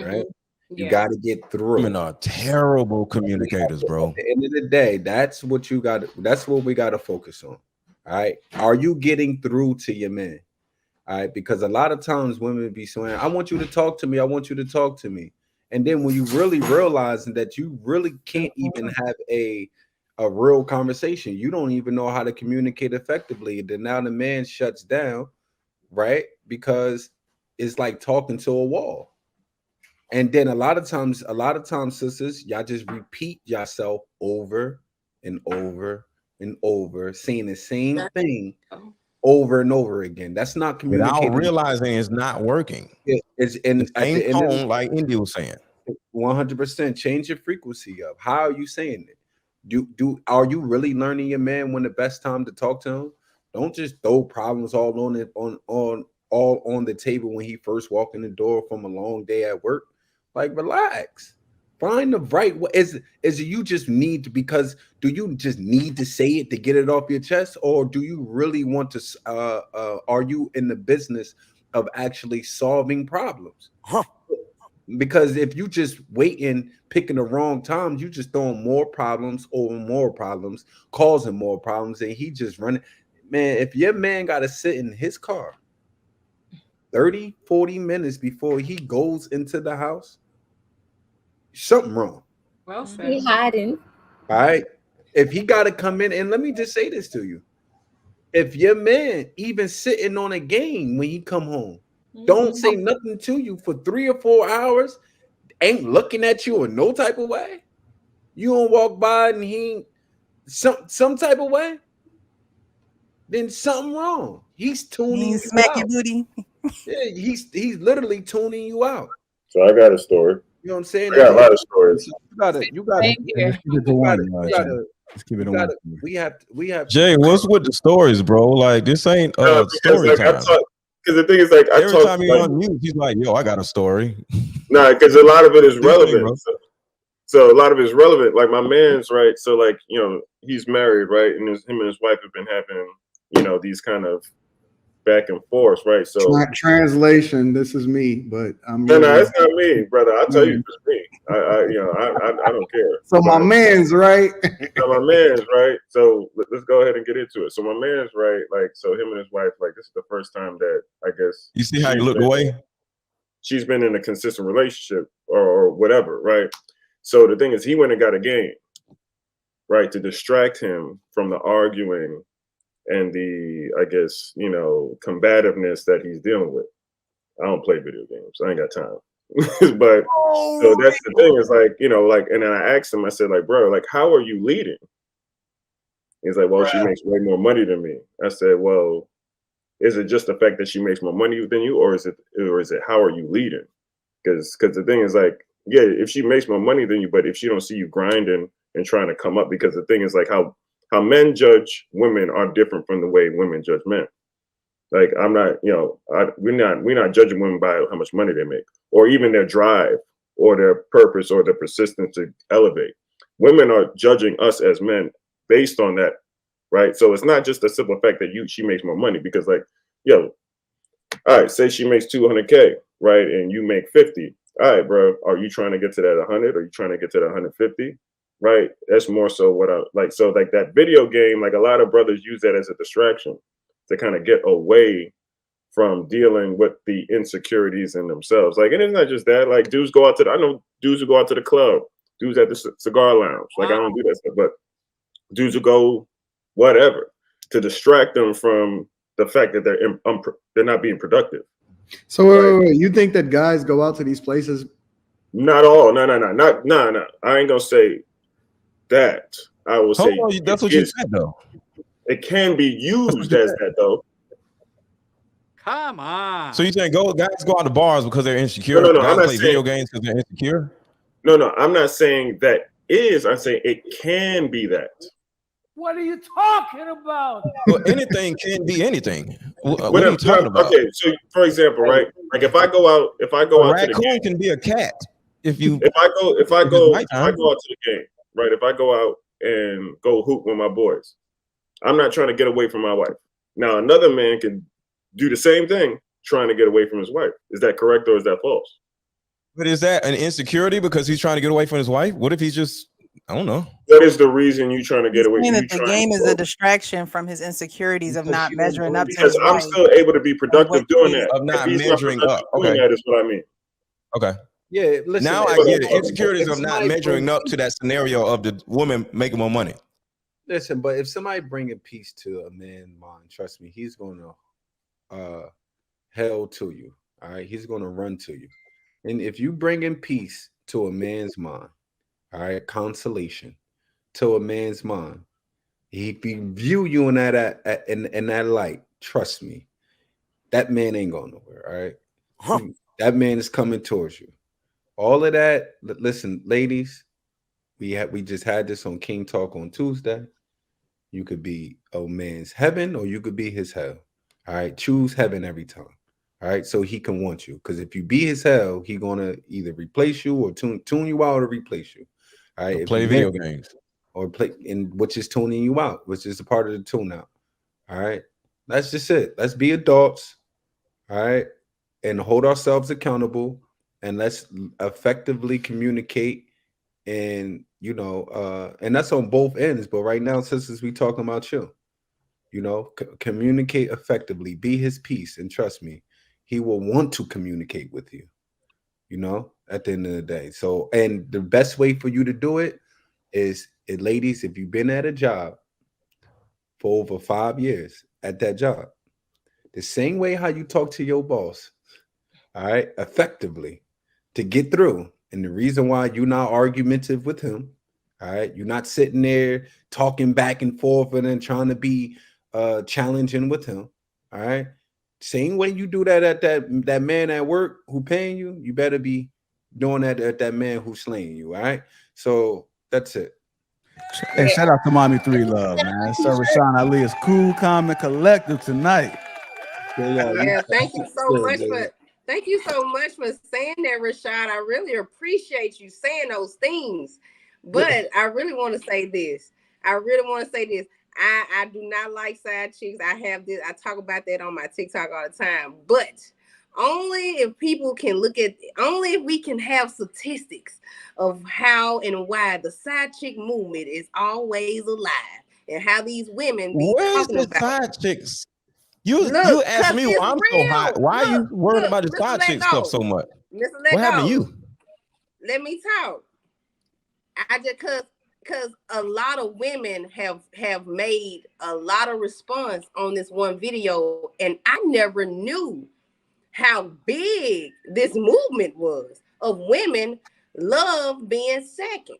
right? You got to get through. Women are terrible communicators, bro. At the end of the day, that's what you got. That's what we got to focus on. All right. Are you getting through to your man? All right. Because a lot of times women be saying, I want you to talk to me. I want you to talk to me. And then when you really realize that you really can't even have a real conversation, you don't even know how to communicate effectively. Then now the man shuts down, right? Because it's like talking to a wall. And then a lot of times, sisters, y'all just repeat yourself over and over and over, saying the same thing over and over again. That's not communicating. Without realizing it's not working. It's in the same at the tone, end, like Indy was saying. 100%. Change your frequency up. How are you saying it? Are you really learning your man when the best time to talk to him? Don't just throw problems all on it all on the table when he first walked in the door from a long day at work. Like, relax. Find the right way. Is you just need to, because do you just need to say it to get it off your chest, or do you really want to are you in the business of actually solving problems? Because if you just waiting, picking the wrong times, you just throwing more problems over more problems, causing more problems, and he just running. Man, if your man got to sit in his car 30, 40 minutes before he goes into the house, something wrong. Well said. He hiding. All right. If he got to come in, and let me just say this to you. If your man even sitting on a game when he come home, don't say nothing to you for 3 or 4 hours, ain't looking at you in no type of way. You don't walk by and he ain't some type of way, then something wrong. He's tuning you smack out. your booty. Yeah, he's literally tuning you out. So I got a story. You know what I'm saying? I got a lot of stories. You gotta we have Jay, what's with the stories, bro? Like, this ain't story like, time. Because the thing is, like, every time he on mute, he's like, "Yo, I got a story." Nah, because a lot of it is relevant. So a lot of it is relevant. Like, my man's right. So, like, you know, he's married, right, and him and his wife have been having, you know, these kind of back and forth, right? So translation, this is me, but I'm no, it's not me, brother. I'll tell you, it's me. I don't care. So my man's right. So my man's right. So let's go ahead and get into it. So my man's right. Like, so him and his wife, like, this is the first time that I guess you see how you looked away. She's been in a consistent relationship or whatever, right? So the thing is, he went and got a game, right, to distract him from the arguing and the, I guess, you know, combativeness that he's dealing with. I don't play video games. I ain't got time. But so that's the thing, is like, you know, like, and then I asked him, I said, like, bro, like, how are you leading? He's like, well, she makes way more money than me. I said, well, is it just the fact that she makes more money than you, or is it how are you leading? Because the thing is, like, yeah, if she makes more money than you, but if she don't see you grinding and trying to come up, because the thing is, like, how men judge women are different from the way women judge men. Like, I'm not, you know, we're not judging women by how much money they make, or even their drive, or their purpose, or their persistence to elevate. Women are judging us as men based on that, right? So it's not just the simple fact that she makes more money, because, like, yo, all right, say she makes 200K, right, and you make 50. All right, bro, are you trying to get to that 100? Are you trying to get to that 150? Right? That's more so what I like. So, like, that video game, like, a lot of brothers use that as a distraction to kind of get away from dealing with the insecurities in themselves. Like, and it's not just that. Like, dudes go out to I know dudes who go out to the club, dudes at the cigar lounge. Like, I don't do that stuff, but dudes who go whatever to distract them from the fact that they're not being productive. So wait, you think that guys go out to these places? Not all. No. I ain't gonna say that. I will say that's what you said, though. It can be used as that, though. Come on. So you saying guys go out to bars because they're insecure? No. Guys I'm not play video games because they're insecure? No. I'm not saying that is. I'm saying it can be that. What are you talking about? Well, anything can be anything. What are you talking about? Okay, so for example, right? Like, if I go out to the game, can be a cat. If I go out to the game, right? If I go out and go hoop with my boys, I'm not trying to get away from my wife. Now, another man can do the same thing, trying to get away from his wife. Is that correct or is that false? But is that an insecurity because he's trying to get away from his wife? What if he's just, I don't know. What is the reason you trying to get away? Saying You that the trying game to is a distraction from his insecurities of Because not you don't measuring up to because his I'm wife. still able to be productive doing that. Of not If he's measuring not up. doing Okay. that is what I mean. Okay. Yeah, listen. Now I if- get it. if- Insecurities if of not somebody measuring bring- up to that scenario of the woman making more money. Listen, but if somebody bringing peace to a man's mind, trust me, he's gonna hell to you. All right, he's gonna run to you. And if you bring in peace to a man's mind, all right, consolation to a man's mind, he view you in that in that light. Trust me, that man ain't going nowhere. All right, that man is coming towards you. All of that. Listen, ladies, we just had this on King Talk on Tuesday. You could be a man's heaven or you could be his hell. All right, choose heaven every time. All right, so he can want you. Because if you be his hell, he gonna either replace you or tune you out or replace you. All right, if Play you video marry- games. or play, and which is tuning you out, which is a part of the tune out. All right, that's just it. Let's be adults. All right, and hold ourselves accountable, and let's effectively communicate. And and that's on both ends. But right now, sisters, we talking about you. Communicate effectively, be his peace, and trust me, he will want to communicate with you. At the end of the day. So, and the best way for you to do it is, ladies, if you've been at a job for over 5 years at that job, the same way how you talk to your boss, all right, effectively to get through. And the reason why you're not argumentative with him, all right, you're not sitting there talking back and forth and then trying to be challenging with him, all right. Same way you do that at that man at work who paying you, you better be doing that at that man who's slaying you, all right. So that's it. Hey, shout out to Mommy 3 Love, man. Sir Rashawn Ali is cool, calm, and collective tonight. Yeah, thank you so much for saying that, Rashad. I really appreciate you saying those things. But I really want to say this. I do not like side chicks. I talk about that on my TikTok all the time. But only if we can have statistics of how and why the side chick movement is always alive and how these women be Where's talking the about side chicks? You asked me why I'm so hot. Why are you worried about the side chick stuff so much? What happened to you? Let me talk. I just because a lot of women have made a lot of response on this one video, and I never knew how big this movement was of women love being second.